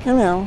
Yun lang.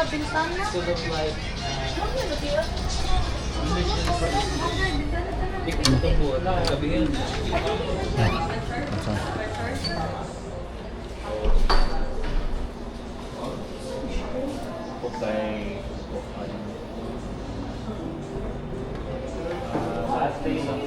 Bintana. Sort of like ito po, sabihin. Okay. Last day of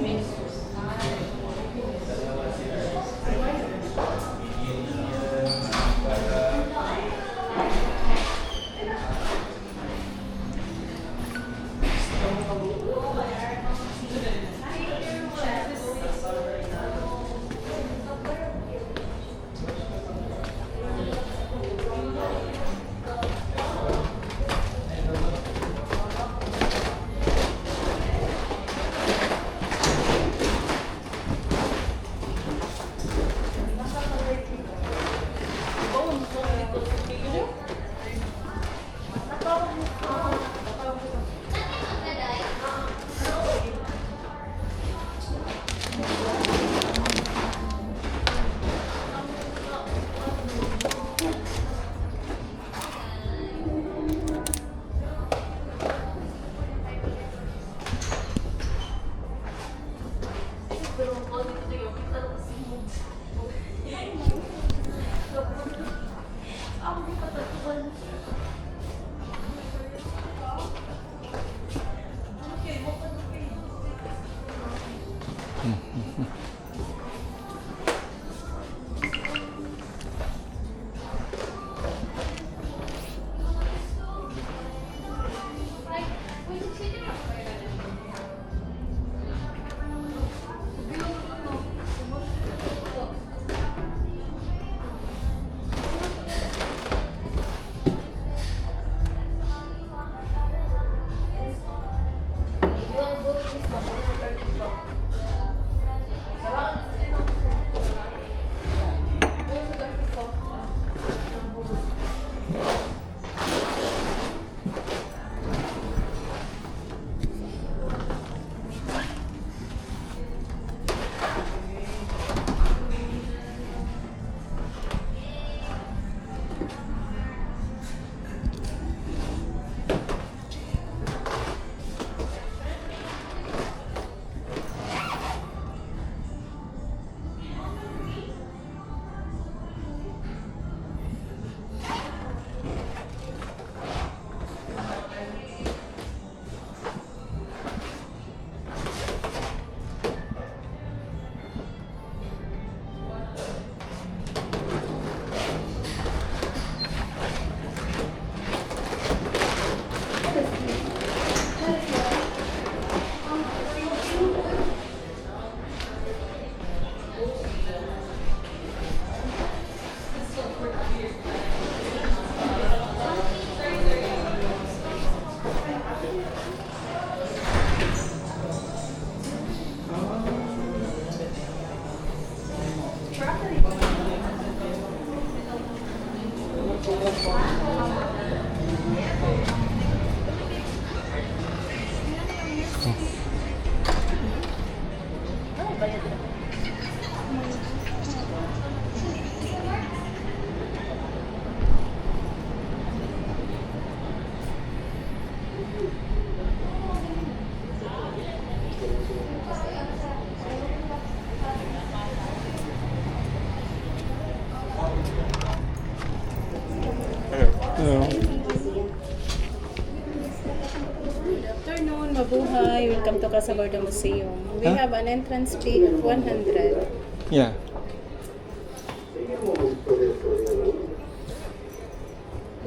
Mabuhay. Welcome to Casa Museum. We have an entrance fee of 100. Yeah.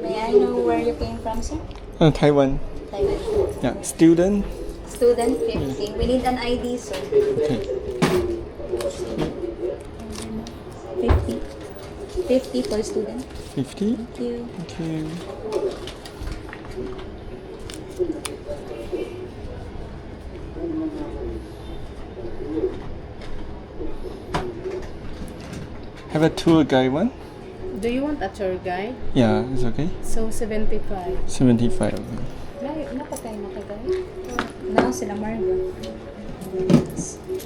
May I know where you came from, sir? Taiwan. Taiwan. Yeah. Student. Student 50. We need an ID, sir. Okay. 50. 50 for student. 50. Thank you. Thank you. Have a tour guide one? Do you want a tour guide? Yeah, it's okay. So, 75. 75. Okay. Napatay na ka, guys? Now, sila Margo.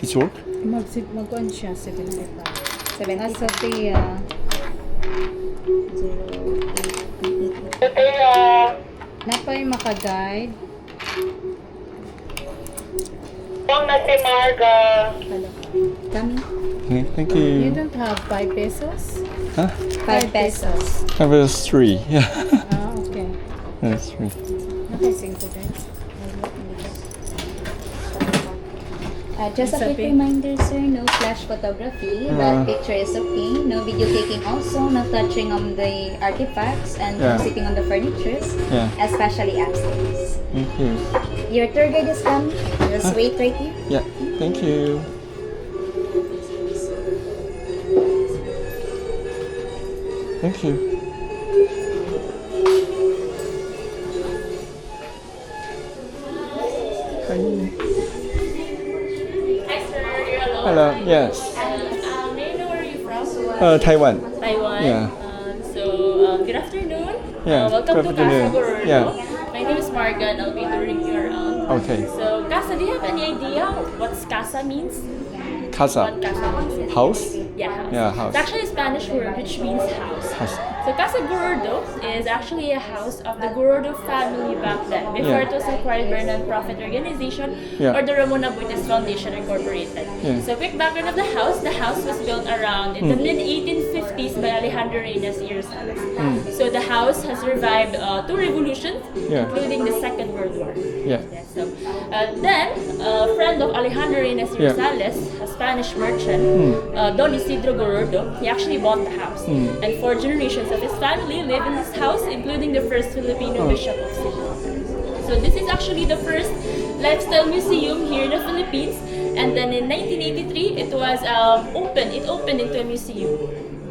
It's work? Mag-on siya, 75. 70. Sophia. 08. Napay maka-guide. Hello. Coming. Okay, thank You you. don't have 5 pesos? Huh? 5 pesos. Have a 3. Yeah. Ah, okay. That's 3. Napay 5 guys. Just a quick reminder, sir, no flash photography, but picture is okay. No video taking also, no touching on the artifacts, and no sitting on the furnitures, especially upstairs. Thank you. Your tour guide is coming. Just wait right here. Yeah, thank you. Thank you. Hi. Hi sir, hello. Hello. Yes. May I know where are you from? Taiwan. Taiwan. Yeah. Good afternoon. Yeah, Welcome good to afternoon. Casa Gorordo. Yeah. My name is Marga and I'll be touring you around. Okay. So Casa, do you have any idea what Casa means? Casa. What Casa means? House? Yeah, house. Yeah, house. It's actually a Spanish word which means house. House. So Casa Gorordo is actually a house of the Gorordo family back then, before it was acquired by a non-profit organization or the Ramon Abuites Foundation Incorporated. Yeah. So quick background of the house was built around in the mid-1850s by Alejandro Reyes y Rosales. So the house has survived 2 revolutions, including the Second World War. Yeah. Yes, so Then, a friend of Alejandro Reyes Rosales, a Spanish merchant, Don Isidro Gorordo, he actually bought the house. And 4 generations of his family live in this house, including the first Filipino bishop of Cebu. So this is actually the first lifestyle museum here in the Philippines. And then in 1983, it was opened. It opened into a museum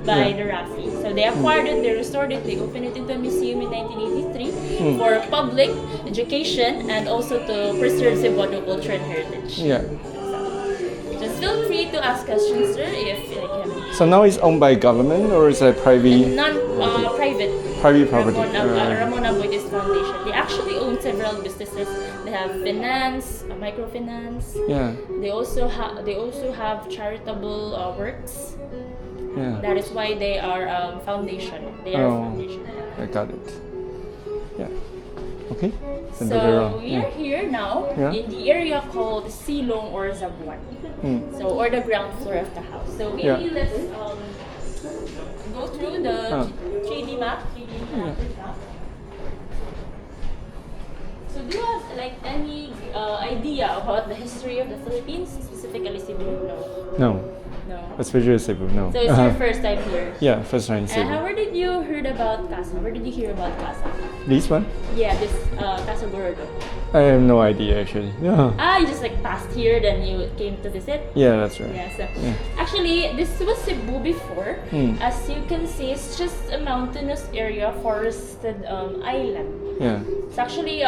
by the Rafi. So they acquired it, they restored it, they opened it into a museum in 1983 for public education and also to preserve Cebuano culture and heritage. Yeah. Just feel free to ask questions, sir, if you can. So now it's owned by government or is it private? Non-private. Private property. Ramon Buddhist Foundation. They actually own several businesses. They have finance, microfinance. Yeah. They also have charitable works. Yeah. That is why they are foundation. They are foundation. I got it. Yeah. Okay. Then So we are here now Yeah. in the area called Silong or Zabuan. So or the ground floor of the house. So maybe let's go through the 3D map. So do you have like any idea about the history of the Philippines, specifically Cebu? No. No. Especially Cebu, no. So it's your first time here. Yeah, first time in Cebu. And where did you heard about Casa? Where did you hear about Casa? This one? Yeah, this Casa Gorordo. I have no idea actually. Yeah. You just like passed here, then you came to visit. Yeah, that's right. Yeah, so actually this was Cebu before. As you can see, it's just a mountainous area, forested island. Yeah. It's actually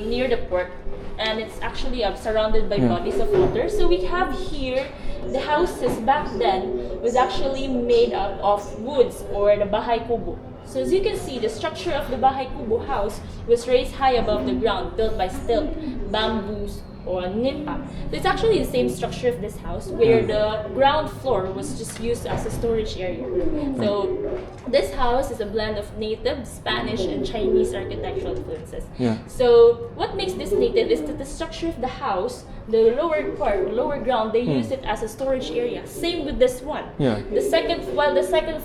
near the port, and it's actually surrounded by bodies of water. So we have here the houses back then was actually made up of woods or the bahay kubo. So as you can see, the structure of the bahay kubo house was raised high above the ground, built by stilts, bamboos, or nimpa. So it's actually the same structure of this house, where the ground floor was just used as a storage area. So this house is a blend of native, Spanish, and Chinese architectural influences. Yeah. So what makes this native is that the structure of the house, the lower part, the lower ground, they use it as a storage area. Same with this one. Yeah. The second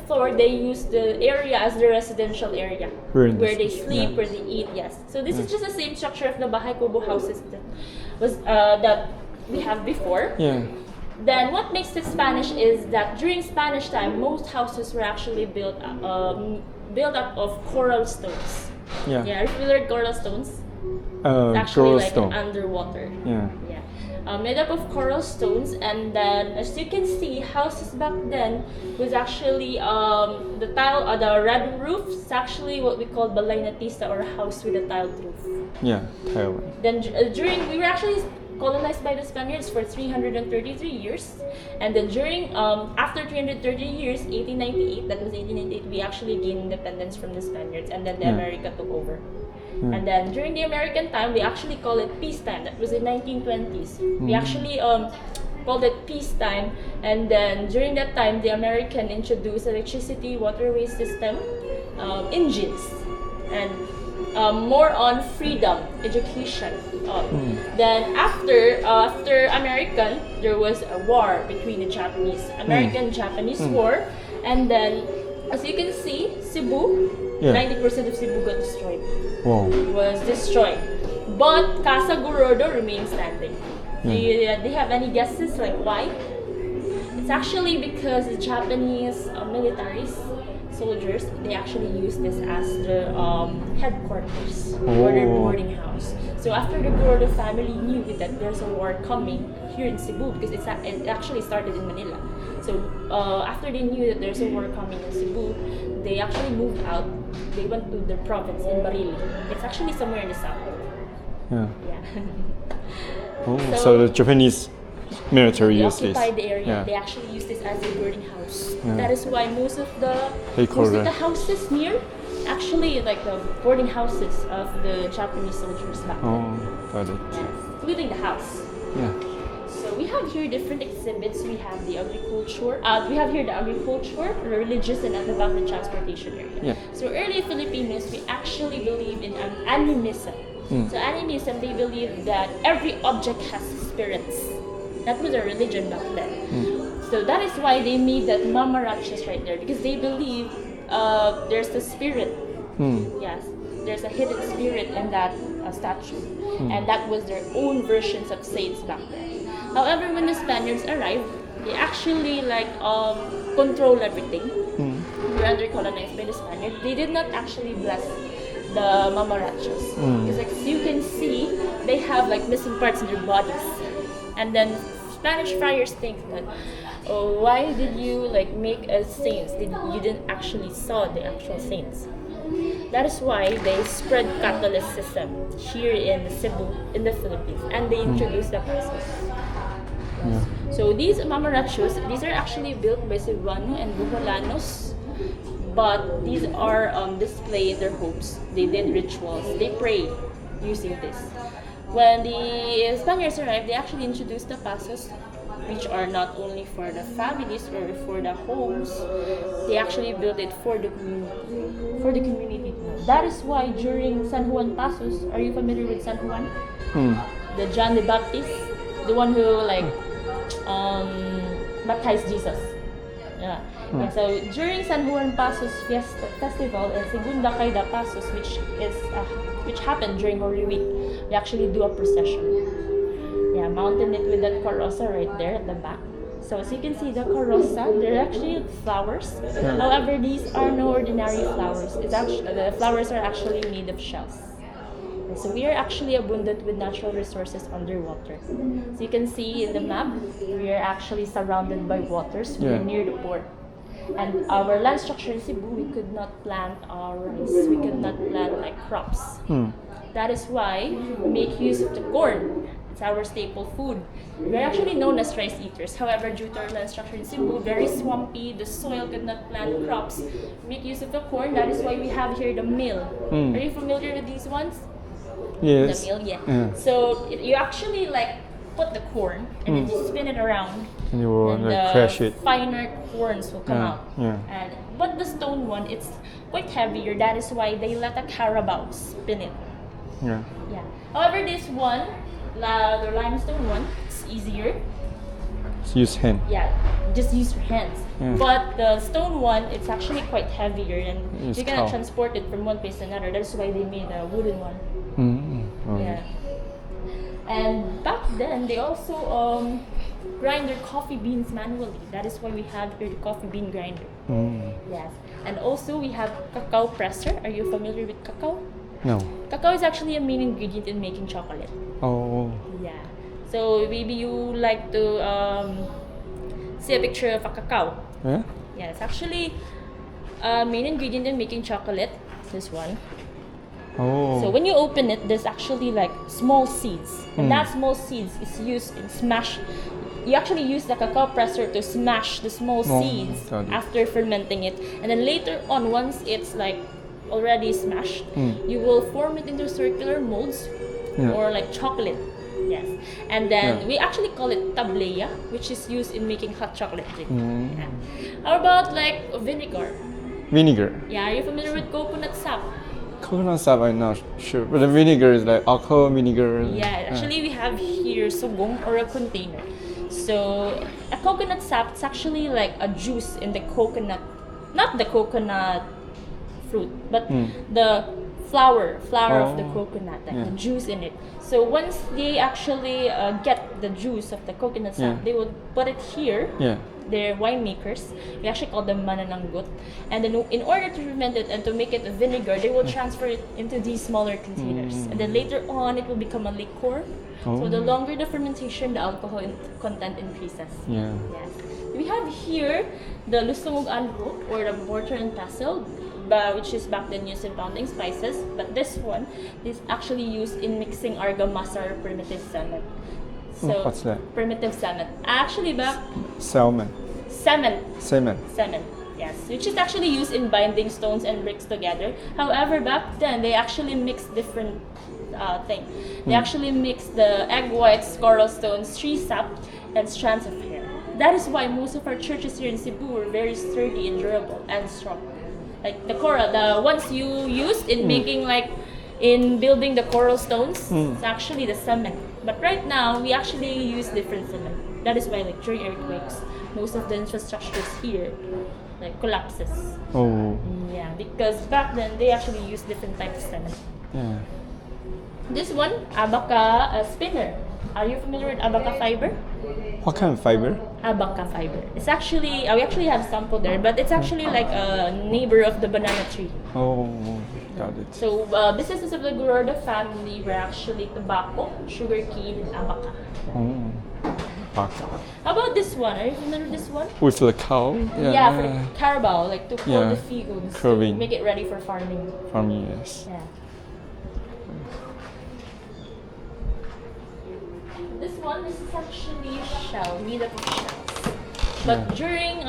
floor, they use the area as the residential area, where they sleep, where they eat. Yes. So this is just the same structure of the bahay kubo houses that we have before. Yeah. Then what makes it Spanish is that during Spanish time, most houses were actually built up of coral stones. Yeah. Yeah, if you learned coral stones, it's actually coral like stone. underwater. Yeah. Made up of coral stones, and then as you can see, houses back then was actually the red roof is actually what we call balay na tisa, or a house with a tiled roof. Yeah, Taiwan. Then we were actually colonized by the Spaniards for 333 years, and then during after 330 years, 1898, that was 1898, we actually gained independence from the Spaniards, and then the America took over. And then during the American time, we actually call it peacetime. That was in 1920s. We actually called it peacetime, and then during that time, the American introduced electricity, waterway system, engines, and more on freedom, education. Then after American, there was a war between the American-Japanese war, and then as you can see, Cebu, 90% of Cebu got destroyed. Wow. Was destroyed, but Casa Gorordo remains standing. Do you have any guesses like why? It's actually because the Japanese militaries, soldiers, they actually use this as the headquarters or their boarding house. So after the Gorordo family knew that there's a war coming here in Cebu, because it actually started in Manila. So after they knew that there's a war coming in Cebu, they actually moved out. They went to the province in Barili. It's actually somewhere in the south. Yeah. Yeah. So the Japanese military used this. Occupied the area. Yeah. They actually use this as a boarding house. That is why most of the houses near, actually like the boarding houses of the Japanese soldiers back then. Oh, got it. Yes, including the house. Yeah. So we have here different exhibits. We have the agriculture. We have here the agriculture, the religious, and at the back the transportation area. Yeah. So early Filipinos, we actually believe in animism. So animism, they believe that every object has spirits. That was a religion back then. So that is why they made that mamarachas right there, because they believe there's a spirit. Yes, there's a hidden spirit in that statue, and that was their own versions of saints back then. However, when the Spaniards arrived, they actually control everything. We were under colonized by the Spaniards. They did not actually bless the mamarachos because, like you can see, they have like missing parts in their bodies, and then Spanish friars think that, oh, why did you like make us saints? You didn't actually saw the actual saints. That is why they spread Catholicism here in Cebu, in the Philippines, and they introduced the Pasos. So these mamarachos, these are actually built by Cebuano and Buholanos, but these are displayed in their homes. They did rituals. They pray using this. When the Spaniards arrived, they actually introduced the Pasos, which are not only for the families or for the homes. They actually built it for the community. For the community. That is why during San Juan Pasos, are you familiar with San Juan? The John the Baptist, the one who baptized Jesus. Yeah. And so during San Juan Pasos festival and Segunda Caída Pasos, which happened during Holy Week, we actually do a procession. Yeah, mounted it with that carroza right there at the back. So as you can see, the carroza, they're actually flowers. However, these are no ordinary flowers. The flowers are actually made of shells. And so we are actually abundant with natural resources underwater. So you can see in the map, we are actually surrounded by waters. We are near the port. And our land structure in Cebu, we could not plant our rice. We could not plant like crops. That is why we make use of the corn. It's our staple food. We're actually known as rice eaters. However, due to our land structure in Cebu, very swampy, the soil could not plant crops. We make use of the corn. That is why we have here the mill. Are you familiar with these ones? Yes. The mill, yeah. So you actually put the corn and then you spin it around. And you will and crush it. Finer corns will come out. But the stone one, it's quite heavier. That is why they let a carabao spin it. Yeah. However, this one, the limestone one, it's easier. So use hand. Yeah, just use your hands. But the stone one, it's actually quite heavier, and you cannot transport it from one place to another. That's why they made a wooden one. Yeah. And back then, they also grind their coffee beans manually. That is why we have here the coffee bean grinder. Yes. And also we have cacao presser. Are you familiar with cacao? No. Cacao is actually a main ingredient in making chocolate. Oh. Yeah. So maybe you like to see a picture of a cacao. Yeah? Yeah, it's actually a main ingredient in making chocolate. This one. Oh. So when you open it, there's actually small seeds, and that small seeds is used in smash. You actually use the cacao presser to smash the small seeds after fermenting it, and then later on, once it's already smashed, you will form it into circular molds or chocolate. Yes, and then we actually call it tableya, which is used in making hot chocolate drink. Yeah. How about vinegar? Vinegar. Yeah, are you familiar with coconut sap? Coconut sap, I'm not sure, but the vinegar is alcohol vinegar. Yeah, actually we have here sugong or a container. So a coconut sap, it's actually a juice in the coconut, not the coconut fruit, but the flower of the coconut, the juice in it. So once they actually get the juice of the coconut sap, they will put it here. Yeah. They're winemakers. We actually call them manananggot. And then in order to ferment it and to make it a vinegar, they will transfer it into these smaller containers. And then later on, it will become a liquor. So the longer the fermentation, the alcohol content increases. Yeah. Yes. We have here the lusungog alho, or the mortar and pestle, which is back then used in pounding spices. But this one is actually used in mixing argamasa or primitive cement. So what's that? Primitive cement. Actually, Salmon. Cement. Cement. Cement, yes. Which is actually used in binding stones and bricks together. However, back then, they actually mixed different things. They actually mixed the egg whites, coral stones, tree sap, and strands of hair. That is why most of our churches here in Cebu were very sturdy and durable and strong. The coral, the ones you used in making in building the coral stones, it's actually the cement. But right now, we actually use different cement. That is why during earthquakes, most of the infrastructures here collapses. Oh. Yeah, because back then, they actually used different types of cement. Yeah. This one, abaca spinner. Are you familiar with abaca fiber? What kind of fiber? Abaca fiber. It's actually, we actually have sample there, but it's actually like a neighbor of the banana tree. Oh, got it. So businesses of the Gorordo family were actually tobacco, sugarcane, and abaca. Oh, baka. How about this one? Are you familiar with this one? With the cow? Yeah, for the carabao, like to pull Yeah. the fields to Curving. make it ready for farming. From yes. Yeah. This one, this is actually shell, made up of shells. But during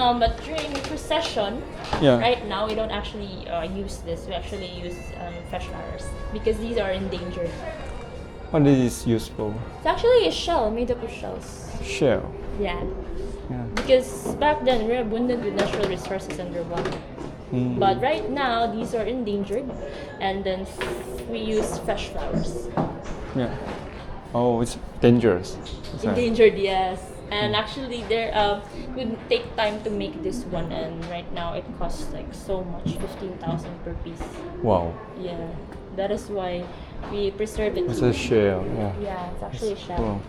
procession, Yeah. right now we don't actually use this. We actually use fresh flowers because these are endangered. What is this used for? It's actually a shell made up of shells. Shell. Yeah. Yeah. Because back then we're abundant with natural resources underwater. Mm. But right now these are endangered, and then we use fresh flowers. Yeah. Oh, it's dangerous. Is that- Endangered, yes. And actually, there it would take time to make this one, and right now it costs like so much, 15,000 per piece. Wow. Yeah, that is why we preserve it. It's a shell. Yeah. Yeah, it's actually a shell. Wow.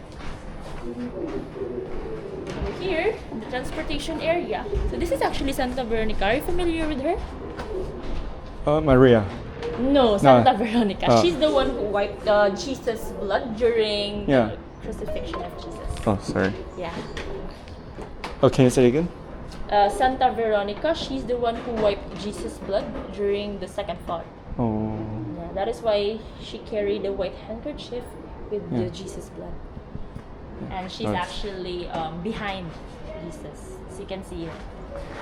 Here, the transportation area. So this is actually Santa Veronica. Are you familiar with her? Maria. No, Santa Veronica. Ah. She's the one who wiped Jesus' blood during Yeah. the crucifixion of Jesus. Oh, sorry. Yeah. Oh, can you say it again? Santa Veronica, she's the one who wiped Jesus' blood during the second fall. Oh. Yeah, that is why she carried a white handkerchief with the Yeah. Jesus' blood. And she's Nice. actually behind Jesus. So you can see her.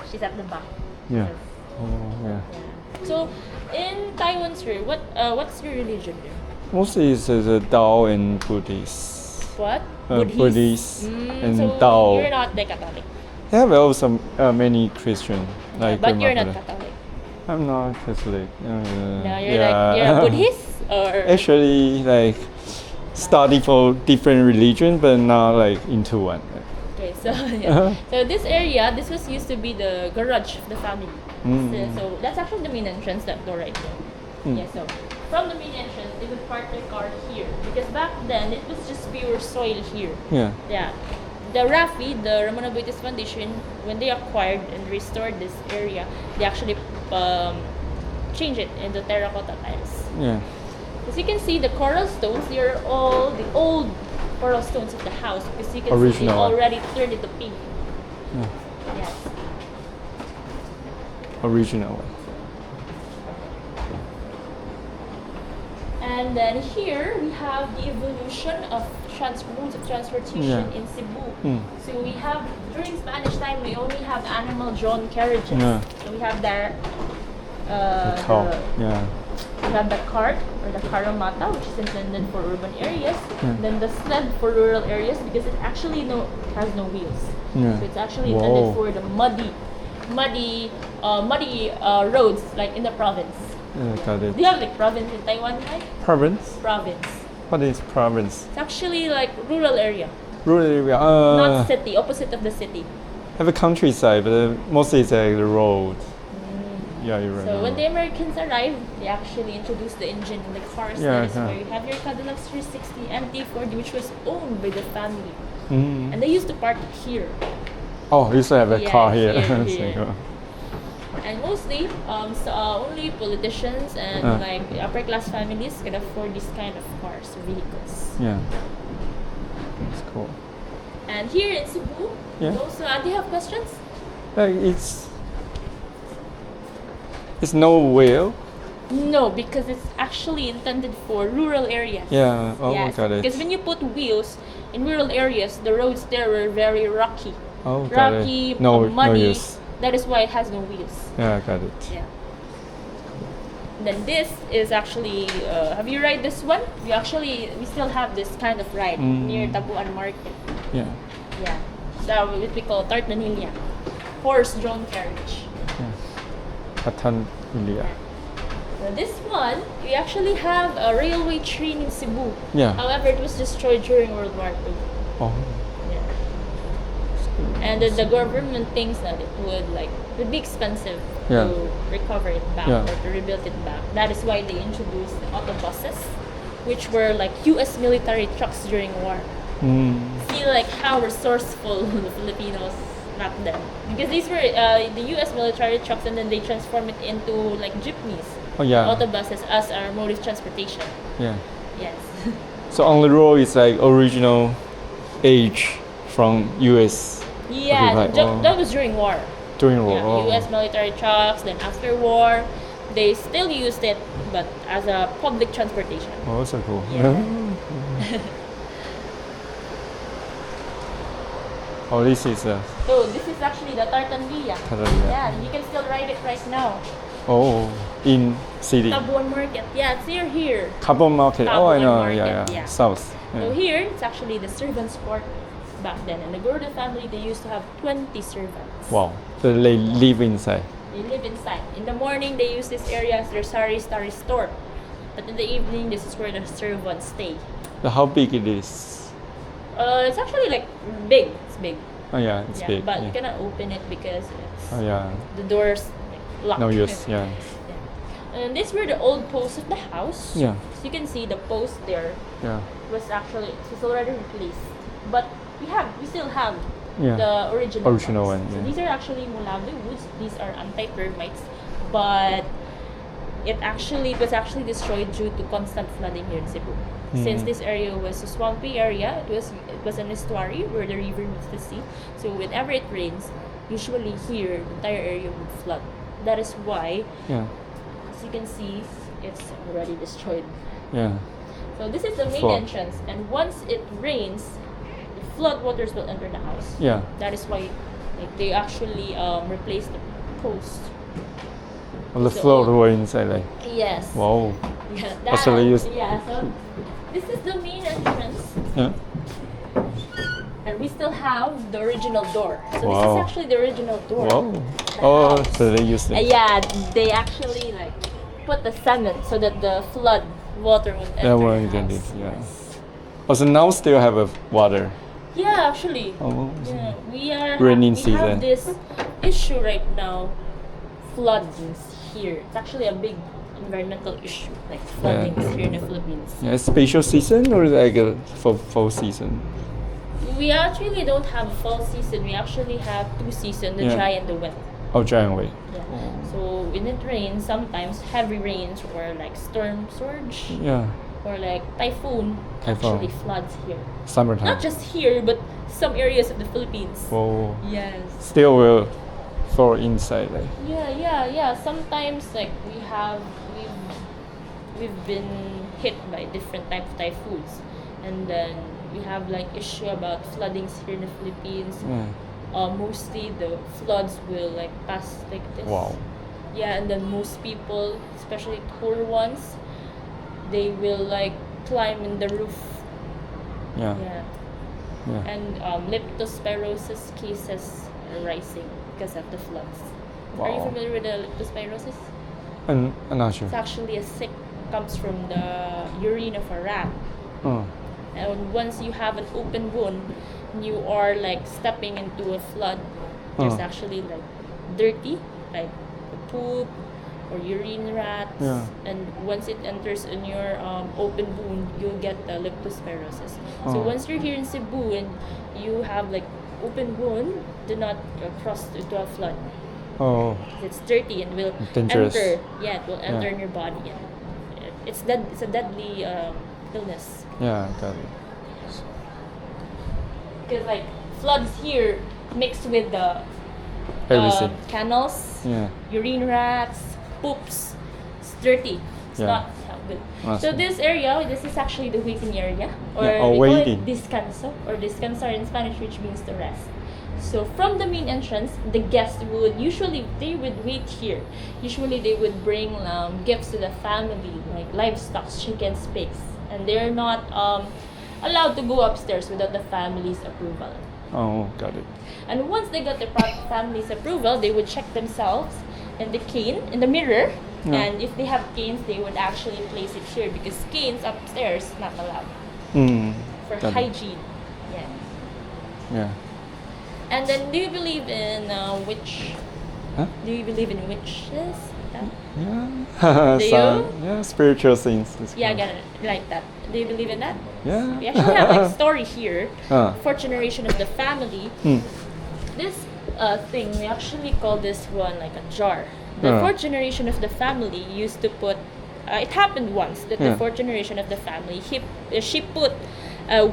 She's at the back. Yeah. Yes. Oh, yeah. Yeah. So in Taiwan, sir, what's your religion there? Mostly it's the Tao and Buddhist. What? Buddhist and so Tao. you're not the Catholic. They have also many Christian. Like But my you're not mother. Catholic. I'm not Catholic. No, you're a Buddhist or Actually, like study for different religion, but not like into one. okay, so yeah. So this area, this was used to be the garage of the family. So that's actually the main entrance, that door right there. Yeah, so from the main entrance, they would park their car here because back then it was just pure soil here. Yeah. Yeah. The RAFI, the Ramon Abuetes Foundation, when they acquired and restored this area, they actually changed it into terracotta tiles. Yeah. As you can see, the coral stones, they are all the old coral stones of the house because you can see they Original. already turned into pink. Yeah. Yes. Original. And then here we have the evolution of modes of transportation Yeah. in Cebu. Mm. So we have, during Spanish time, we only have animal-drawn carriages. Yeah. So we have the Cow. Yeah. we have the cart or the caromata, which is intended for urban areas. Yeah. Then the sled for rural areas because it actually has no wheels. Yeah. So it's actually Whoa. intended for the muddy roads like in the province. Yeah, got Do it. you have like province in Taiwan, right? Province? Province. What is province? It's actually like rural area, Rural area. not city, opposite of the city. Have a countryside, but mostly it's like the road. Yeah, you're right. So when the Americans arrived, they actually introduced the engine in the cars. Yeah, That is yeah. where you have your Cadillac 360 MT40, which was owned by the family. Mm. And they used to park it here. Oh, you used to have a Yeah, car here. here, It's here. like, And mostly, only politicians and like upper class families can afford this kind of cars or vehicles. yeah. It's cool. And here in Cebu, Yeah. also, do you have questions? Like it's no wheel. No, because it's actually intended for rural areas. Yeah. Oh, Yes, got it. because when you put wheels in rural areas, the roads there were very rocky. Oh, got Rocky, it. No muddy. use. That is why it has no wheels. Yeah, got it. Yeah. Then this is actually, have you ride this one? We still have this kind of ride near Tabuan Market. Yeah. Yeah. So what we call tartanilla, horse-drawn carriage. Atan India. So this one, we actually have a railway train in Cebu. Yeah. However, it was destroyed during World War II. Oh. And then the government thinks that it would be expensive Yeah. to recover it back Yeah. or to rebuild it back. That is why they introduced the autobuses which were like U.S. military trucks during war. See like how resourceful the Filipinos back then, because these were the U.S. military trucks, and then they transform it into like jeepneys, Oh yeah. autobuses as our mode of transportation. Yeah. Yes. So on the road is like original age from US. Yeah, Okay, right. that was during war. During war. Yeah, Oh. U.S. military trucks. Then after war, they still used it, but as a public transportation. Oh, so cool. Yeah. Oh, this is So this is actually the Tartanvilla. Tartanvilla. Yeah, you can still ride it right now. Oh, in city. Tabuan Market. Yeah, it's near here. Carbon market. Oh, I Tabuan know. Market, Yeah. yeah. South. So Yeah. here, it's actually the servants' court back then. And the Gorordo family, they used to have 20 servants. Wow. So they live inside. They live inside. In the morning, they use this area as their sari-stari store. But in the evening, this is where the servants stay. So how big it is? It's actually like big. It's big. Oh yeah, it's Yeah, big. but Yeah. you cannot open it because it's Oh yeah. the doors like, locked. No use. Yeah. And these were the old posts of the house. Yeah. So you can see the post there Yeah. was actually it's already replaced. But we still have Yeah. the original Original ones. one, So yeah. these are actually mulave woods. These are anti-termites, but it was actually destroyed due to constant flooding here in Cebu. Since this area was a swampy area, it was an estuary where the river meets the sea. So whenever it rains, usually here the entire area would flood. That is why, Yeah. as you can see, it's already destroyed. Yeah. So this is the main Flood. entrance, and once it rains, the flood waters will enter the house. Yeah. That is why, like, they actually replaced the post. All the So- float were inside. Like. Yes. Wow. Yeah. Actually used- Yeah. So this is the main entrance, Yeah. and we still have the original door. So this Wow. is actually the original door. Wow. The Oh, house. so they used it. Yeah, they actually like put the cement so that the flood water would enter That one the you can do. house. Yeah. Also now still have a water. Yeah, actually. Oh. Yeah, we Raining we season. have this issue right now, floodings here. It's actually a big environmental issue, like floodings here in the Philippines. Yeah, special season or like a fall season? We actually don't have a fall season. We actually have two seasons, the Yeah. dry and the wet. Oh, giant way. Yeah. So when it rains, sometimes heavy rains or like storm surge Yeah. or like typhoon, Typhoon. actually floods here. Summertime. Not just here, but some areas of the Philippines. Oh. Yes. Still will fall inside. Like. Yeah. Sometimes like we've been hit by different types of typhoons, and then we have like issue about floodings here in the Philippines. Yeah. Mostly the floods will like pass like this. Wow. Yeah, and then most people, especially poor ones, they will like climb in the roof. Yeah. Yeah. Yeah. And leptospirosis cases are rising because of the floods. Are you Wow. familiar with the leptospirosis? I'm not sure. It's actually a sick comes from the urine of a rat. Oh. And once you have an open wound, you are like stepping into a flood. There's Oh. actually like dirty, like poop or urine rats. Yeah. And once it enters in your open wound, you'll get the leptospirosis. So Oh. once you're here in Cebu and you have like open wound, do not cross into a flood. Oh. It's dirty and will Dangerous. enter. Yeah, it will enter Yeah. in your body. And it's a deadly illness. Yeah, got it. Because like floods here mixed with the Everything. canals, Yeah. urine rats, poops. It's dirty. It's Yeah. not good. That's So good. this area, this is actually the waiting area, or Yeah, oh, we call waiting. it descanso or descansar in Spanish, which means to rest. So from the main entrance, the guests would wait here. Usually they would bring gifts to the family, like livestock, chickens, pigs, and they're not allowed to go upstairs without the family's approval. Oh, got it. And once they got the family's approval, they would check themselves in the mirror. Yeah. And if they have canes, they would actually place it here because canes upstairs not allowed for Got it. hygiene. Yeah. Yeah. And then, do you believe in witch? Huh? Do you believe in witches? that? Yeah. Do Yeah, spiritual things. It's Yeah, I cool. get it. Like that. Do you believe in that? Yeah. We actually have like story here. Ah. Fourth generation of the family. Hmm. This thing, we actually call this one like a jar. The Ah. fourth generation of the family used to put. It happened once that the Yeah. fourth generation of the family she put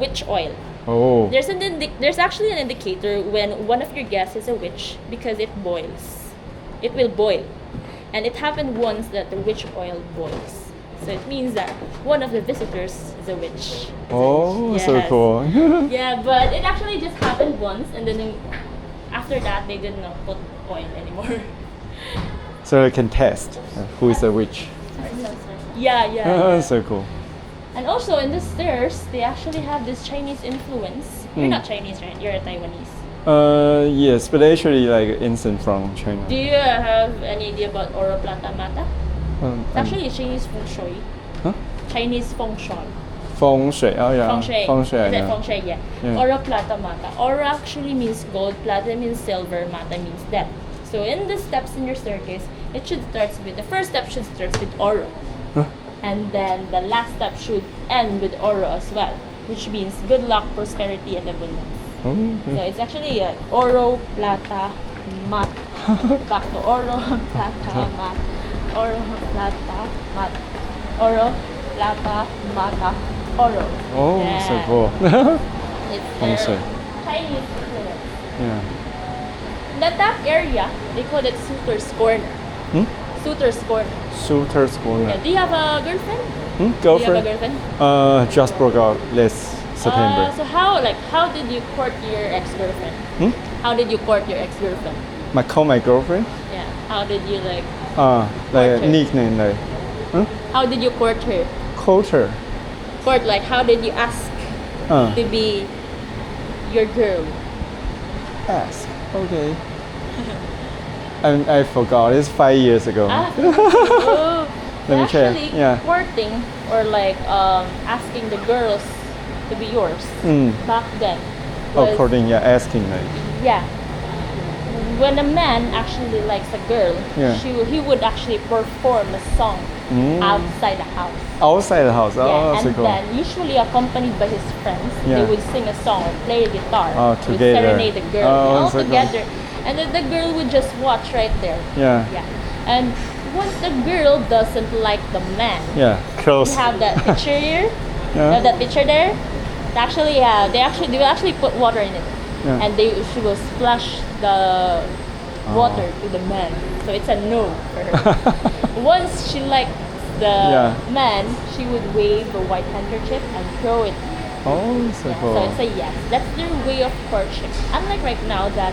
witch oil. Oh. There's actually an indicator when one of your guests is a witch because it boils. It will boil. And it happened once that the witch oil boils. So it means that one of the visitors is a witch. Oh, so Yes. cool. Yeah, but it actually just happened once and then after that they did not put oil anymore. So I can test who is a witch. Yeah. So cool. And also in the stairs, they actually have this Chinese influence. You're Mm. not Chinese, right? You're a Taiwanese. Yes, but actually like instant from China. Do you have any idea about Oro Plata Mata? It's actually Chinese feng shui. Huh? Chinese feng shui. Feng Shui. Oh yeah. Feng shui. Feng Shui. I Is it know. feng shui? Yeah. Yeah. Oro Plata Mata. Oro actually means gold, Plata means silver, Mata means death. So in the steps in your staircase, it should start with, the first step should start with Oro. Huh? And then the last step should end with Oro as well, which means good luck, prosperity, and abundance. Oh, So it's actually Oro, Plata, Mat. Back to Oro, Plata, Mat. Oro, Plata, Mat. Oro, Plata, Mata, Oro. oh, Yeah. so cool. It's Feng their shui. Chinese influence. Yeah. In the top area, they call it Suitor's Corner. Hmm? Suitor's Corner. Shooter's corner. Yeah. Do you have a girlfriend? Hmm? Do you have a Girlfriend? girlfriend? Just broke out last September. So how did you court your ex-girlfriend? Hmm? How did you court your ex-girlfriend? My girlfriend? Yeah. How did you like? Like Court her. nickname like How did you court her? culture. Court like how did you ask to be your girl? Ask. Okay. I forgot. It's 5 years ago. Oh, Let me check. actually Yeah. courting or like asking the girls to be yours back then. Oh, was- courting. Yeah, asking like. Yeah. When a man actually likes a girl, Yeah. he would actually perform a song outside the house. Outside the house. Yeah, Oh, so and cool. then usually accompanied by his friends, they Yeah. would sing a song or play guitar, Oh, would together. serenade the girl, Oh, all so cool. together, and then the girl would just watch right there. Yeah. Yeah, and once the girl doesn't like the man, Yeah. Close. you have that picture here. Yeah. You have that picture there. They will actually put water in it, Yeah. and she will splash the water to the man. So it's a no for her. Once she likes the Yeah. man, she would wave a white handkerchief and throw it. Oh, so Yeah, cool. so it's a yes. That's their way of courtship. Unlike right now that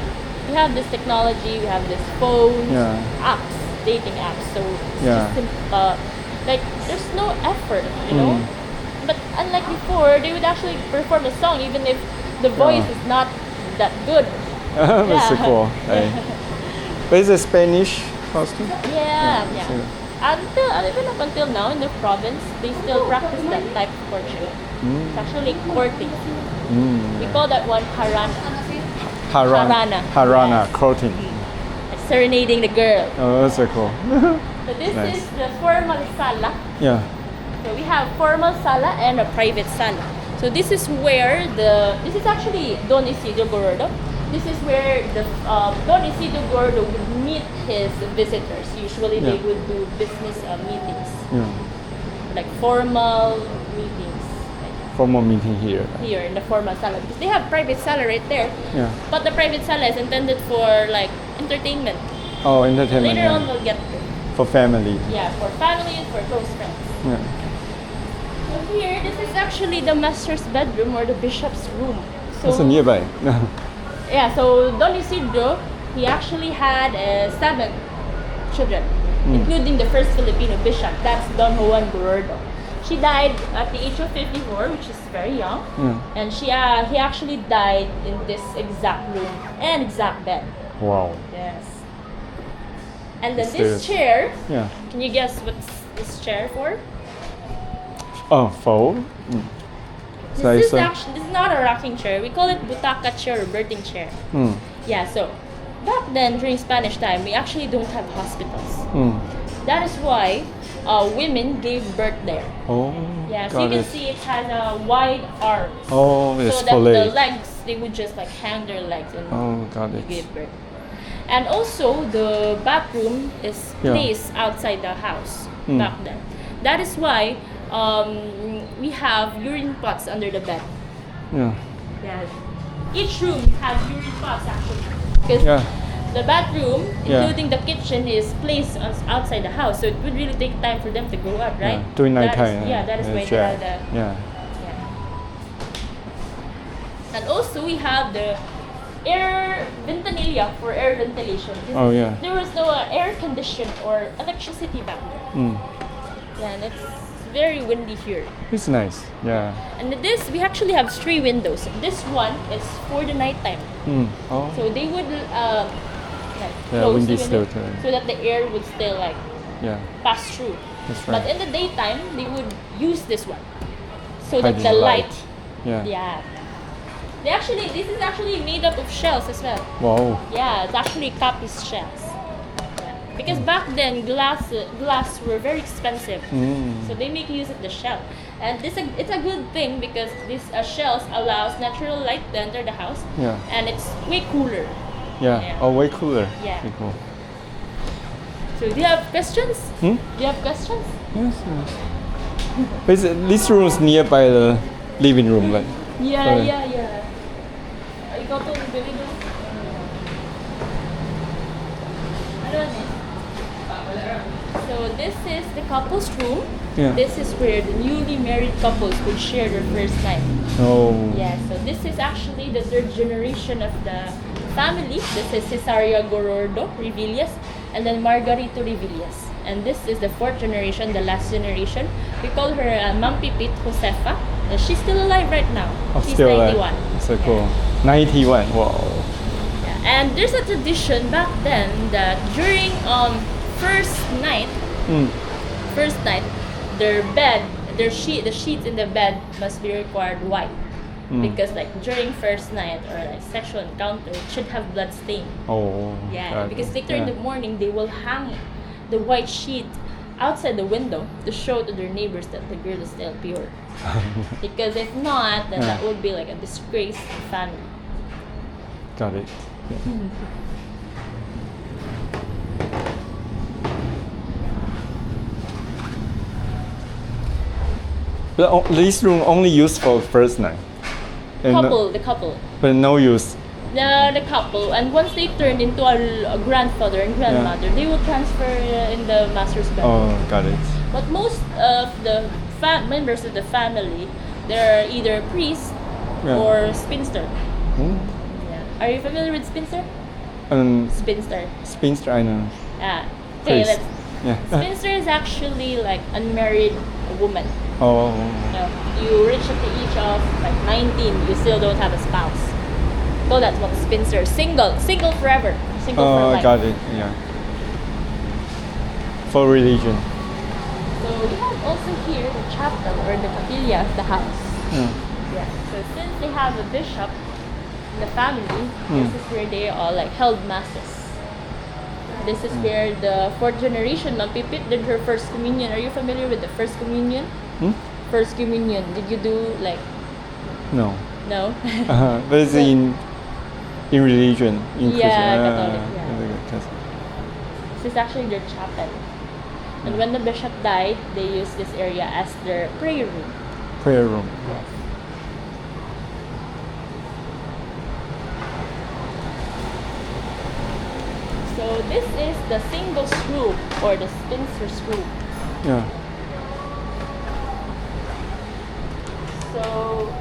we have this technology, we have this phones, Yeah. apps, dating apps. So it's Yeah. just like there's no effort, you know. But unlike before, they would actually perform a song even if the voice is not that good. That's so Yeah. cool. Like, but it's a Spanish costume. Yeah. So, Even up until now in the province, they still practice that type of courtship. It's actually courting. We call that one harana. Harana. Harana, Yes. courting. Like serenading the girl. Oh, that's so cool. So this Nice. is the formal sala. Yeah. So we have formal sala and a private sala. So this is where this is actually Don Isidro Gorordo. This is where the Don Isidro Gorordo would meet his visitors. Usually they Yeah. would do business meetings, Yeah. like formal meetings like Formal meeting here. here in the formal sala because they have private sala right there. Yeah. But the private sala is intended for like entertainment. Oh, entertainment. Later on Yeah. we'll get there. For family. Yeah, for families, for close friends. Yeah. So here, this is actually the master's bedroom or the bishop's room. So That's nearby. yeah, so Don Isidro, he actually had 7 children, including the first Filipino bishop. That's Don Juan Gorordo. She died at the age of 54, which is very young, and he actually died in this exact room and exact bed. Wow. Yes. And then Mysterious. this chair, Yeah. can you guess what's this chair for? Oh, fold. This is not a rocking chair. We call it butaca chair or birthing chair. Yeah, so back then during Spanish time, we actually don't have hospitals. that is why women gave birth there. Oh. Yeah, so got you can it. see it has a wide arm. Oh, it's so that for the legs. legs, they would just like hang their legs and Oh, got it. give birth. And also the bathroom is Yeah. placed outside the house Mm. back then. That is why we have urine pots under the bed. Yeah. Yeah. Each room has urine pots actually. Because Yeah. the bathroom, Yeah. including the kitchen, is placed outside the house. So it would really take time for them to grow up, right? Yeah. During That is- nighttime. that is why it's they dry. have the. Yeah. Yeah. And also we have the air ventanilla for air ventilation. Oh, yeah. There was no air condition or electricity back then. Mm. Yeah, and it's very windy here. It's nice. Yeah. And this, we actually have 3 windows. This one is for the nighttime. Mm. Oh. So they would like Yeah, close windy the window still too. so that the air would still like Yeah. pass through. That's right. But in the daytime, they would use this one so Hide that the the light. light. Yeah. Yeah. This is actually made up of shells as well. Wow. Yeah, it's actually copies shells. Yeah. Because back then glass were very expensive. Mm. So they make use of the shell. And it's a good thing because these shells allows natural light to enter the house. Yeah. And it's way cooler. Yeah. Yeah. Oh, way cooler. Yeah. Way cool. So do you have questions? Hmm? Do you have questions? Yes. Yes. This room is nearby the living room, like. Yeah, Sorry. yeah. Ikaw po, bibili doon. Ano yan? So this is the couple's room. Yeah. This is where the newly married couples would share their first night. Oh. Yeah, so this is actually the 3rd generation of the family. This is Cesaria Gorordo Revillas and then Margarito Revillas. And this is the 4th generation, the last generation. We call her Ma'am Pipit Josefa. She's still alive right now. Oh, She's still 91. alive. So cool. 91. Wow. Yeah. And there's a tradition back then that during first night, their bed, the sheets in the bed must be required white. Because like during first night or like sexual encounter, it should have blood stain. Oh. Yeah, got because it. later in Yeah. the morning they will hang the white sheet outside the window to show to their neighbors that the girl is still pure. Because if not, then that would be like a disgrace to the family. Got it. Yeah. But this room only used for first night. And The couple. But no use. The couple, and once they turn into a grandfather and grandmother, they will transfer in the master's bedroom. Oh, got it. But most of the members of the family, they're either priest or spinster. Hmm? Yeah. Are you familiar with spinster? Spinster. Spinster, I know. Yeah. Okay, Priest. let's. Yeah. Spinster is actually like unmarried woman. Oh. You reach at the age of like 19, you still don't have a spouse. So that's what spinster. Single forever. Single for Oh, life. got it. Yeah. For religion. So we have also here the chapel or the capilla of the house. Yeah. Yeah. So since they have a bishop in the family, this is where they all like held masses. This is where the 4th generation, Ma'am Pipit, did her first communion. Are you familiar with the first communion? Hmm? First communion. Did you do like No. no? But it's in religion. In Yeah, Christian. Catholic, yeah. Catholic. This is actually their chapel. And when the bishop died, they used this area as their prayer room. Prayer room. Yes. So this is the singles room or the spinster's room. Yeah. So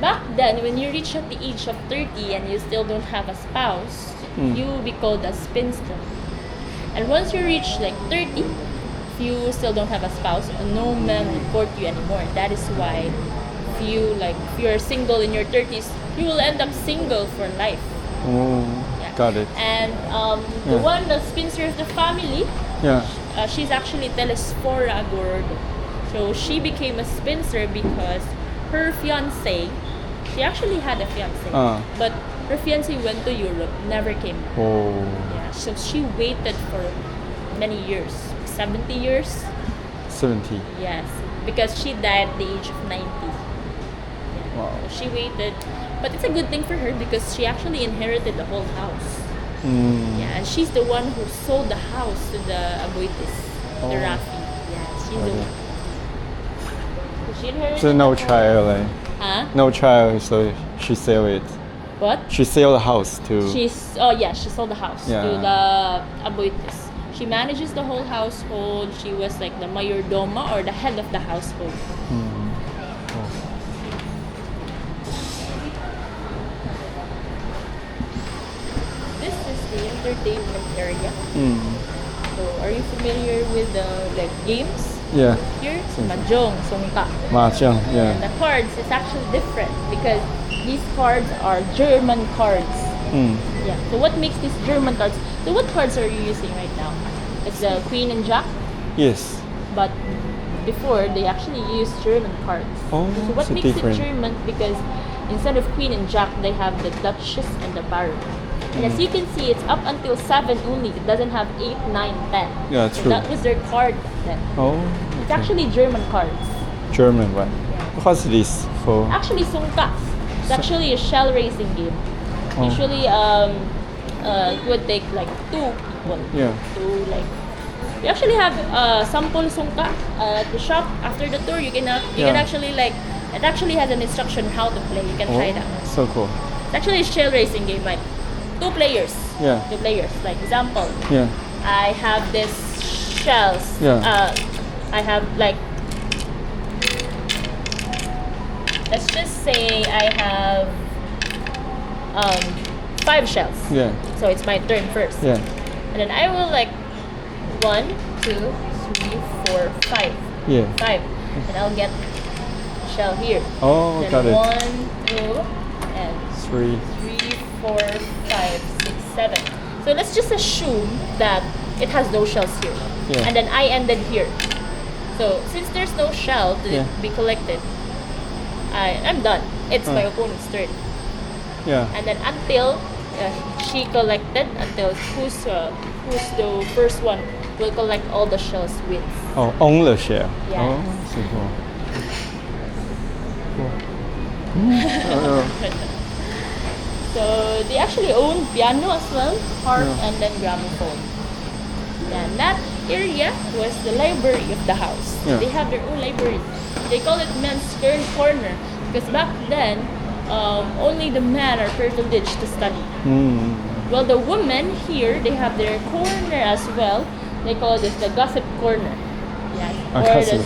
back then, when you reach at the age of 30 and you still don't have a spouse, you will be called a spinster. And once you reach like 30, if you still don't have a spouse, no man will court you anymore. That is why if you're single in your 30s, you will end up single for life. Oh, Yeah. got it. And the spinster of the family, Yeah. she's actually Telesfora Gorordo. So she became a spinster because her fiance, she actually had a fiance, but her fiance went to Europe, never came back. Oh. Yeah, so she waited for many years. 70 years. 70. Yes, because she died at the age of 90. Wow. So she waited, but it's a good thing for her because she actually inherited the whole house. Yeah, and she's the one who sold the house to the Abuitis, the Rafi. Yeah, she's the one. So she inherited. So no child, like Huh? no child, so she sell it. What? She sell the house to. She sold the house to the Abuitis. She manages the whole household. She was like the mayordoma or the head of the household. This is the entertainment area. So, are you familiar with the like games? Yeah. Here, mahjong, songka. Mahjong. And Yeah. the cards is actually different because these cards are German cards. Yeah. So what makes these German cards? So what cards are you using right now? It's the Queen and Jack, Yes. but before they actually used German cards. Oh, So what so makes different. it German? Because instead of Queen and Jack, they have the Duchess and the Baron. And as you can see, it's up until 7 only. It doesn't have 8, 9, 10. Yeah, So true. that was their card then. Oh. It's actually German cards. German one. What's this for? Actually, sungka. It's actually a shell racing game. Oh. Usually, it would take like 2 people. Yeah. To like, we actually have sample sungka at the shop. After the tour, you can Yeah. actually like, it actually has an instruction how to play. You can try it out. So cool. It's actually a shell racing game, like 2 players. Yeah. 2 players. Like example, Yeah. I have this shells. Yeah. I have like, let's just say I have 5 shells. Yeah. So it's my turn first. Yeah. And then I will like 1, 2, 3, 4, 5. Yeah. 5. And I'll get a shell here. Oh, then got it. 1, 2, and 3. 3, 4, 5, 6, 7. So let's just assume that it has no shells here. Yeah. And then I ended here. So since there's no shell to Yeah. be collected, I'm done. It's my opponent's turn. Yeah. And then until she collected, until who's the first one will collect all the shells wins. Oh, own the share. Yes. Oh, so cool. So they actually own piano as well, harp, and then gramophone. And that area was the library of the house. Yeah. They have their own library. They call it men's corner because back then only the men are privileged to study. Well, the women here, they have their corner as well. They call this the gossip corner. Yes. Gossip.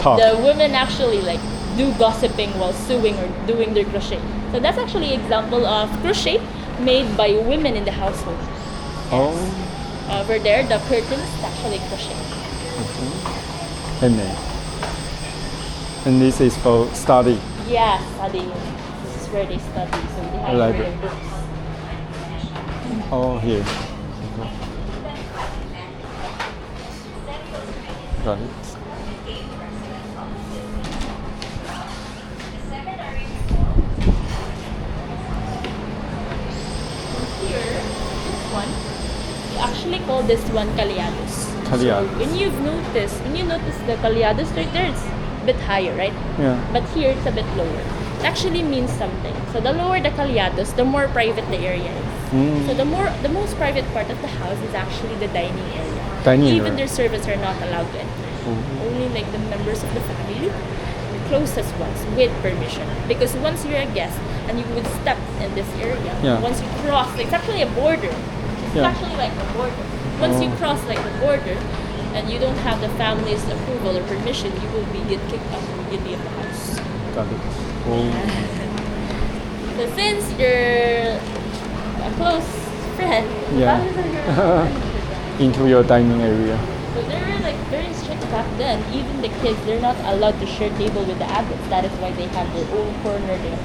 Talk. The women actually like do gossiping while sewing or doing their crochet. So that's actually an example of crochet made by women in the household. Oh. Over there, the curtains actually crochet. Handmade. And this is for study. Yeah, study. This is where they study. So they have Library. their books. Oh, here. Got it. Here, this one, we actually call this one Caliados. Caliados. So when you notice the Caliados right there, it's a bit higher, right? Yeah. But here it's a bit lower. It actually means something. So the lower the Caliados, the more private the area is. So the most private part of the house is actually the dining area. Dining Even area. their servants are not allowed to enter. Only like the members of the family, the closest ones, with permission. Because once you're a guest and you would step in this area, Yeah. once you cross, it's actually a border. It's Yeah. actually like a border. Once you cross like the border and you don't have the family's approval or permission, you will get kicked out immediately of the house. Got it. Oh. So since you're a close friend, Yeah. that is your Into your dining area. So they were like very strict back then. Even the kids, they're not allowed to share table with the adults. That is why they have their own corner there.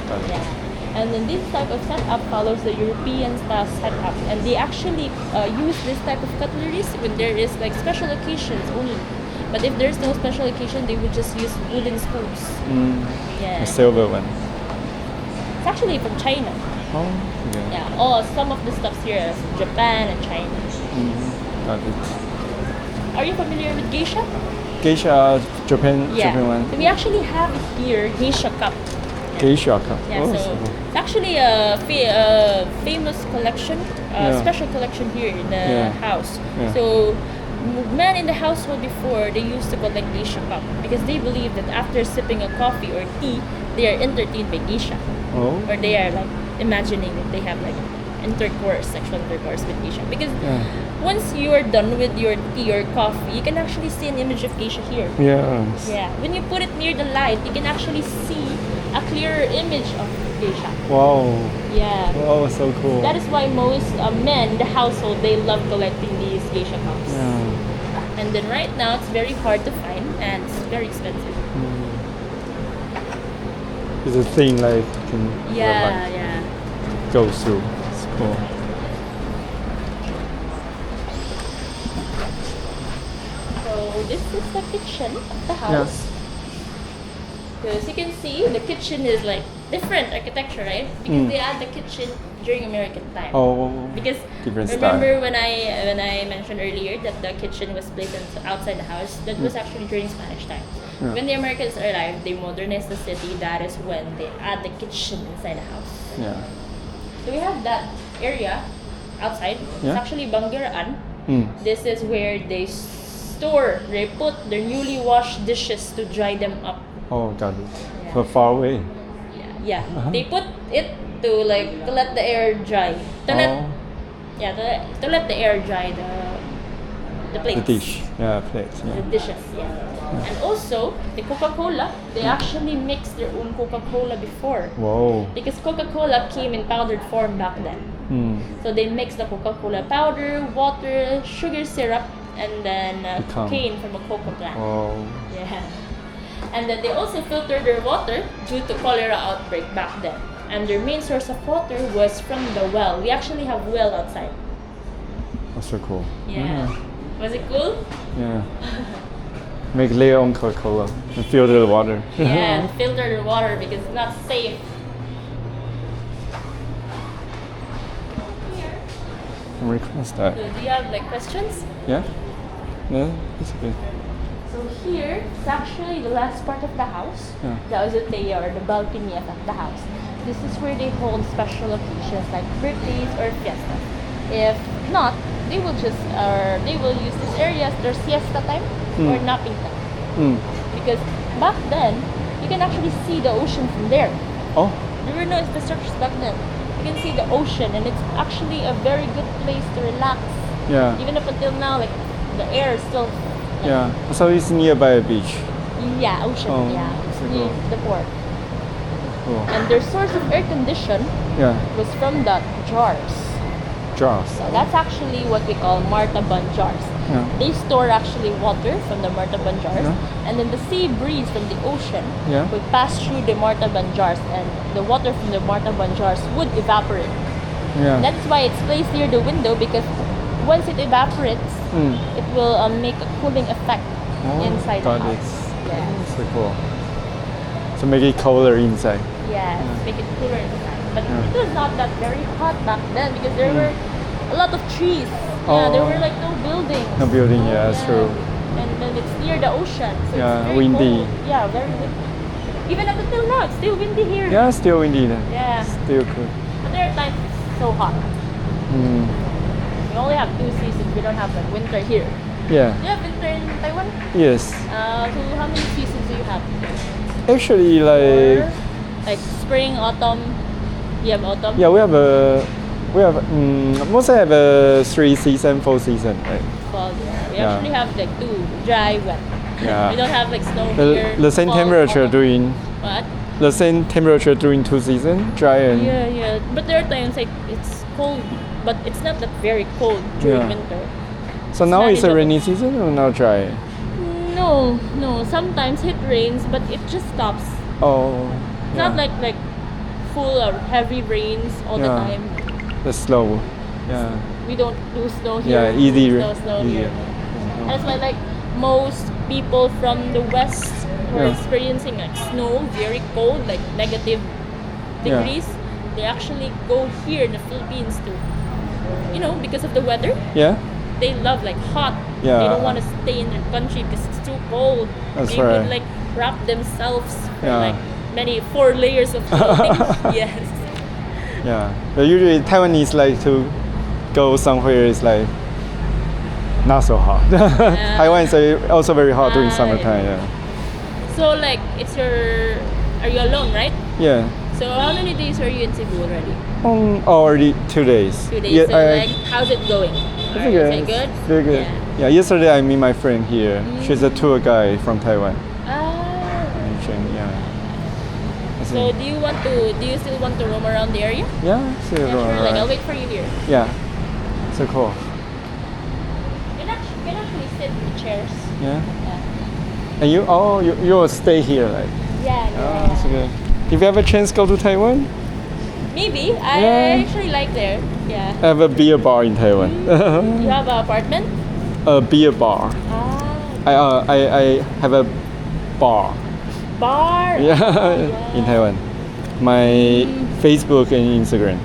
Got it. Yeah. And then this type of setup follows the European style setup, and they actually use this type of cutleries when there is like special occasions only. But if there's no special occasion, they would just use wooden spoons. Yeah. The silver one. It's actually from China. Oh, yeah. Yeah. Oh, some of the stuffs here is Japan and China. Got it. Are you familiar with geisha? Geisha, Japan one. So we actually have it here, geisha cup. Geisha cup. Yeah, Oh, so cool. it's actually a famous collection, special collection here in the house. Yeah. So men in the household before, they used to collect geisha cup because they believe that after sipping a coffee or tea, they are entertained by geisha. Oh. Or they are like imagining that they have like sexual intercourse with geisha. Because once you are done with your tea or coffee, you can actually see an image of geisha here. Yes. Yeah, when you put it near the light, you can actually see a clearer image of geisha. Wow. Yeah. Wow, so cool. That is why most men in the household, they love collecting these geisha cups. Yeah. And then right now, it's very hard to find and it's very expensive. It's a thing like you can Yeah, like, yeah. go through. It's cool. So this is the kitchen of the house. So as you can see, the kitchen is like different architecture, right? Because they add the kitchen during American time. Oh, Because different remember style. when I mentioned earlier that the kitchen was placed outside the house? That was actually during Spanish time. Yeah. When the Americans arrived, they modernized the city. That is when they add the kitchen inside the house. Yeah. So we have that area outside. It's Yeah. actually Banggeraan. Mm. This is where they put their newly washed dishes to dry them up. Oh, got it. Yeah. But far away. Yeah. They put it to let the air dry. To let the air dry the plates. The dish. Yeah, plates. The Yeah. dishes, yeah. And also the Coca-Cola, they actually mixed their own Coca-Cola before. Whoa. Because Coca-Cola came in powdered form back then. Mm. So they mixed the Coca-Cola powder, water, sugar syrup, and then Become- cocaine from a cocoa plant. Oh. Yeah. And then they also filtered their water due to cholera outbreak back then. And their main source of water was from the well. We actually have well outside. That's so cool. Yeah. Was it cool? Yeah. Make their own Coca-Cola and filter the water. Yeah, filter their water because it's not safe. Request that. So do you have like questions? Yeah? No? It's okay. So here, it's actually the last part of the house. Yeah. The azotea or the balcony of the house. This is where they hold special occasions like birthdays or fiestas. If not, they will use this area as their siesta time or napping time. Mm. Because back then, you can actually see the ocean from there. Oh. There were no infrastructures back then. You can see the ocean and it's actually a very good place to relax. Yeah. Even up until now, like the air is still Yeah. So it's nearby a beach. yeah, ocean, Oh, yeah. It's so near cool. the port. Cool. And their source of air condition Yeah. was from the jars. Jars. So that's actually what we call martaban jars. Yeah. They store actually water from the martaban jars, Yeah. and then the sea breeze from the ocean Yeah. would pass through the martaban jars, and the water from the martaban jars would evaporate. Yeah. That's why it's placed near the window because once it evaporates, Mm. it will make a cooling effect Oh, inside the got house. it. Yeah. So cool. So make it colder inside. Yes, make it cooler inside. But Yeah. it was not that very hot back then because there were a lot of trees. Oh. Yeah, there were like no buildings. No building, yeah, that's true. And then it's near the ocean, so Yeah, it's very windy. cold. Yeah, very windy. Even up until now, it's still windy here. Yeah, still windy then. Yeah. Still cool. But there are times it's so hot. Mm. We only have 2 seasons. We don't have like winter here. Yeah. Do you have winter in Taiwan? Yes. So how many seasons do you have? Actually, like Like spring, autumn. You have autumn? yeah, we have mostly have a 3 season, 4 season. Right? Fall, yeah. We Yeah. actually have like 2, dry, wet. Yeah. We don't have like snow here. The same fall, temperature autumn. during What? the same temperature during 2 season, dry and Yeah, yeah. But there are times like it's cold, but it's not that very cold during Yeah. winter. so now it's a manageable. rainy season or now dry? No, no. Sometimes it rains, but it just stops. Oh. It's yeah. not like full or heavy rains all the Yeah. time. The slow. Yeah. We don't do snow here. Yeah, easy. Snow easier. here. That's why like most people from the west who are Yeah. experiencing like snow, very cold, like negative Yeah. degrees, they actually go here in the Philippines to, because of the weather. Yeah. they love like hot. Yeah. They don't want to stay in their country because it's too cold. That's they right. would like wrap themselves for Yeah. like many 4 layers of clothing. Yes. Yeah, but usually Taiwanese like to go somewhere is like not so hot. Taiwan is also very hot during summertime. Yeah. So like are you alone, right? Yeah. So how many days are you in Cebu already? Already 2 days. 2 days. Yeah, So like how's it going? it's Is good. it good? Very good. Yeah. Yeah. Yesterday I meet my friend here. She's a tour guide from Taiwan. Ah. Yeah. I So think- do you still want to roam around the area? yeah, see Yeah, you sure. around. Like I'll wait for you here. Yeah. So cool. You can actually sit in the chairs. Yeah. Yeah. And you will stay here, like. Yeah. Oh, that's good. If you have a chance, go to Taiwan. Maybe. I Yeah. actually like there. Yeah. I have a beer bar in Taiwan. You have an apartment? A beer bar. Ah. I have a bar. Bar. Yeah, in Taiwan. My Facebook and Instagram.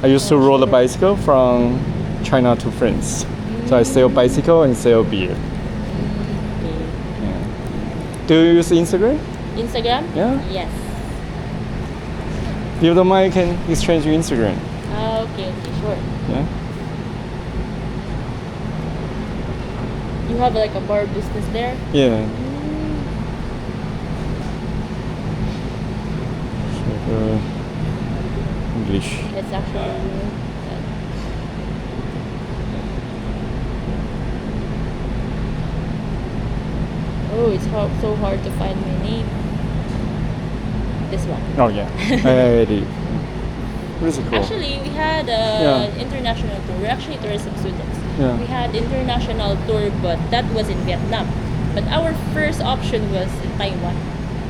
I used to roll a bicycle from China to France. So I sell bicycle and sell beer. Okay. Yeah. Do you use Instagram? Instagram? Yeah. Yes. If you don't mind, I can exchange your Instagram. Ah, okay, sure. Yeah. You have like a bar business there? Yeah. English. It's actually oh, it's so hard to find my name. This one. Oh yeah. I did. Really cool. Actually, we had Yeah. international tour. We're actually tourism students. Yeah. We had international tour, but that was in Vietnam. But our first option was in Taiwan.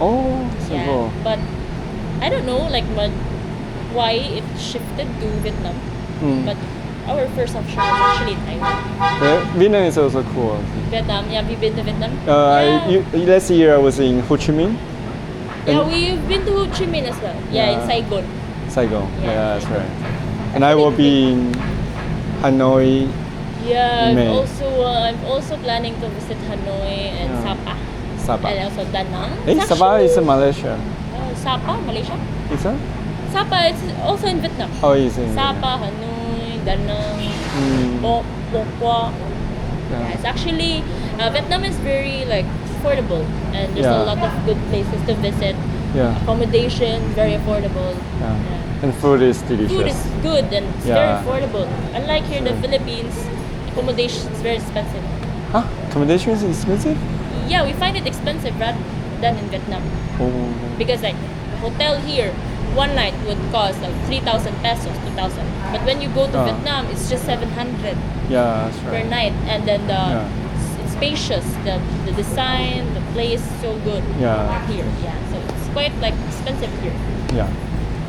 Oh, so Yeah. cool. But I don't know, like why it shifted to Vietnam. Mm. But our first option was actually in Taiwan. Yeah, Vietnam is also cool. Vietnam, yeah, have you been to Vietnam? Last year I was in Ho Chi Minh. Yeah, and we've been to Ho Chi Minh as well. Yeah, in Yeah. Saigon. Saigon. Yeah, Yeah, that's Saigon. right. And I will be in Hanoi. Yeah, May. I'm also planning to visit Hanoi and Yeah. Sapa. Sabah. And also Da Nang. Hey, It's Sabah actually- is in Malaysia. Sapa, Malaysia. Is that? Sapa, it's also in Vietnam. Oh, it's in Sapa, Hanoi, Da Nang, Mm. Bo Qua. Yeah. Yeah, it's actually Vietnam is very like affordable, and there's Yeah. a lot of good places to visit. Yeah. Accommodation very affordable. Yeah. And food is delicious. Food is good and it's very Yeah. affordable. Unlike here in the Philippines, accommodation is very expensive. Huh? Accommodation is expensive? Yeah, we find it expensive rather than in Vietnam Oh. because like the hotel here, one night would cost like 3,000 pesos, 2,000. But when you go to Ah. Vietnam, it's just 700 Yeah, that's per right. night, and then Yeah. it's spacious. The design, the place, so good. Yeah. Here, yeah. So it's quite like expensive here. Yeah.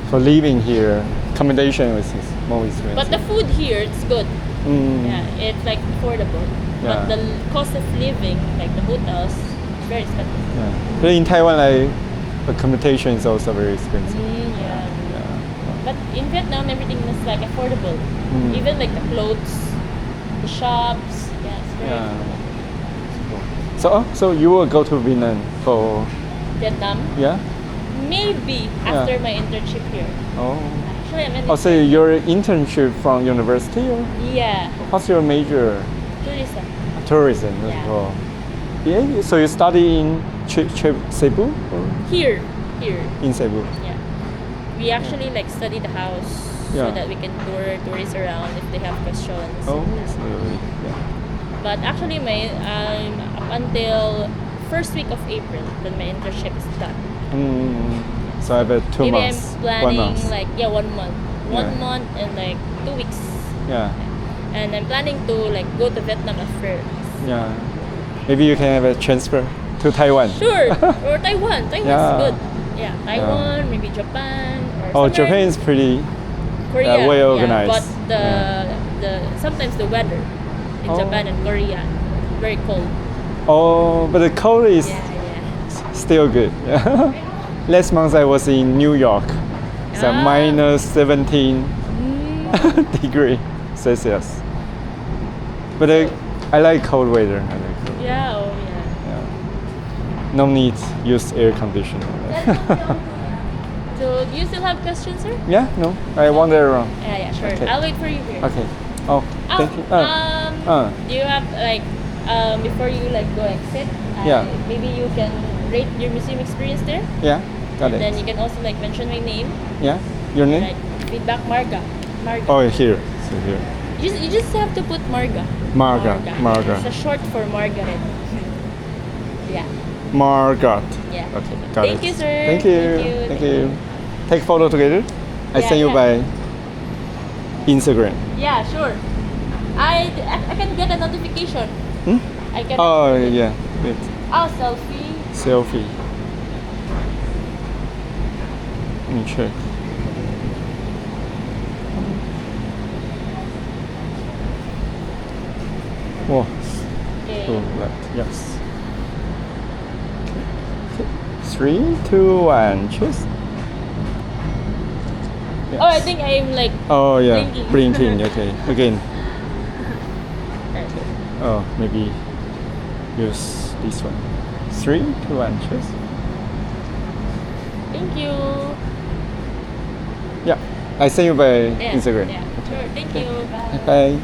For living here, accommodation is more expensive. But the food here, it's good. Mm. Yeah, it's like affordable. Yeah. But the cost of living, like the hotels, is very expensive. Yeah. But in Taiwan, like accommodation is also very expensive. Yeah. Yeah. But in Vietnam, everything is like affordable. Mm. Even like the clothes, the shops. Yeah, it's very Yeah. affordable. So you will go to Vietnam for Vietnam, yeah? maybe after my internship here. Oh. Actually, I'm in Oh, so your internship from university or yeah, what's your major? tourism. Tourism. That's Yeah. cool. Yeah. So you study in Cebu or Here. in Cebu? Yeah. We actually like study the house Yeah. so that we can tour tourists around if they have questions. Oh, so, yeah. But actually, up until first week of April, then my internship is done. So I have 2 Maybe months. I'm 1 planning month. like 1 month, Yeah. 1 month and like 2 weeks. Yeah. And I'm planning to like go to Vietnam at first. Yeah. Maybe you can have a transfer to Taiwan. Sure, or Taiwan. Taiwan's Yeah. good. Yeah, Taiwan, maybe Japan or Oh, somewhere Japan in is pretty. Korea. well yeah, organized. but the sometimes the weather in Oh. Japan and Korea very cold. Oh, but the cold is Yeah, yeah. still good. Last month I was in New York. It's Ah. minus 17 degree Celsius. But I like cold weather. I like cold. Yeah, oh yeah. Yeah. No need use air conditioner. So, do you still have questions, sir? Yeah, no. I wander around. Yeah, sure. Okay. I'll wait for you here. Okay. Oh, thank you. Do you have like before you like go exit? Yeah. Maybe you can rate your museum experience there. Yeah, got And then it. you can also like mention my name. Yeah, your name? Like feedback Marga. Marga. Oh, here. So here. You just have to put Marga. Marga. It's a short for Margaret. Yeah. Margot. Yeah. Okay, got Thank it. you, sir. Thank you. Thank you. Take photo together. I Yeah, send you yeah. by Instagram. Yeah, sure. I can get a notification. Hmm? I can. Oh yeah. Wait. Oh, selfie. Selfie. Let me check. Whoa. Okay. To left. Yes. 3, 2, 1. Choose. Oh, I think I'm like. Oh yeah. Blinking. Blinking. Okay. Again. Oh, maybe use this one. 3, 2, 1. Choose. Thank you. Yeah. I send you by Yeah. Instagram. Yeah. Sure. Thank you. Bye. Bye.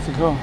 Let's go.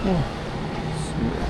Smooth.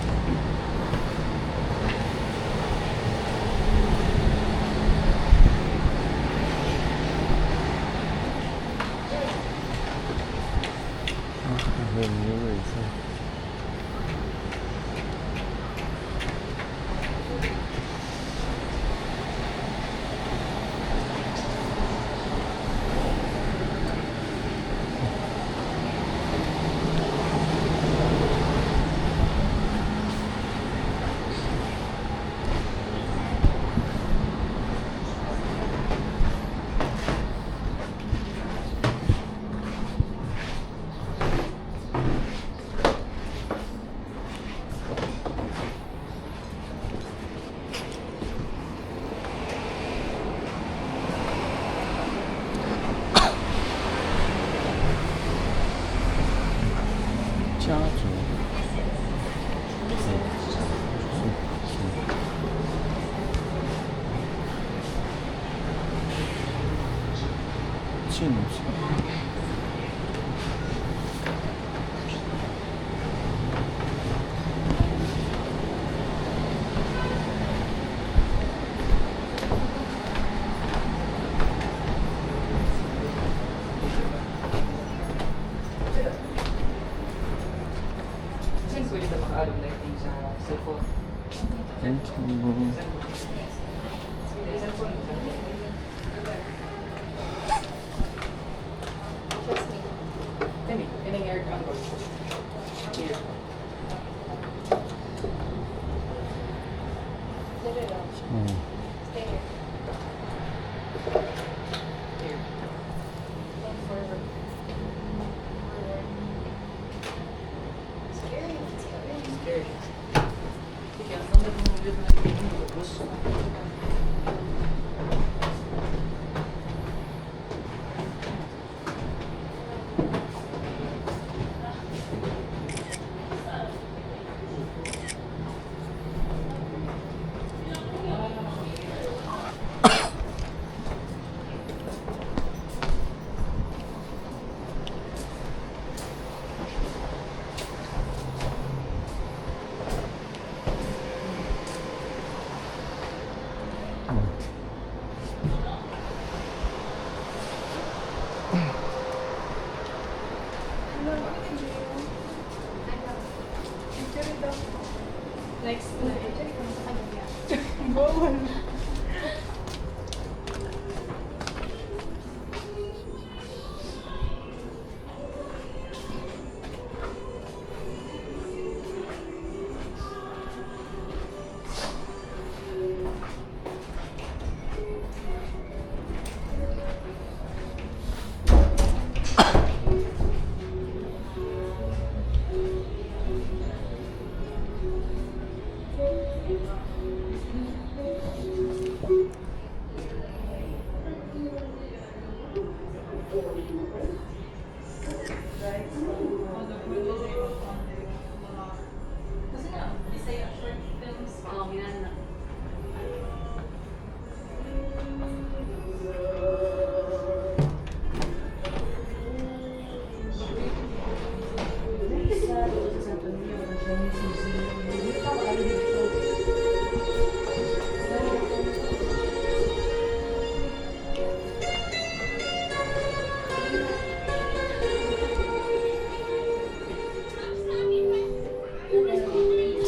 Thank you.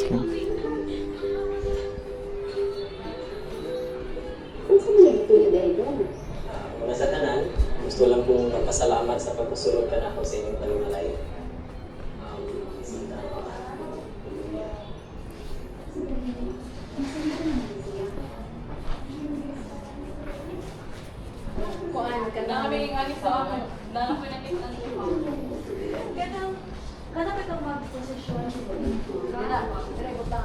Una sa tanan, gusto lang pong magpasalamat sa pagkusulog ka na ako sa inyong talumalay. Kuan ka na. Nakabiging alis sa ako. Dahil ko nakita ang luha. Kada itong mag-posisyon. Kada, dire ko ta.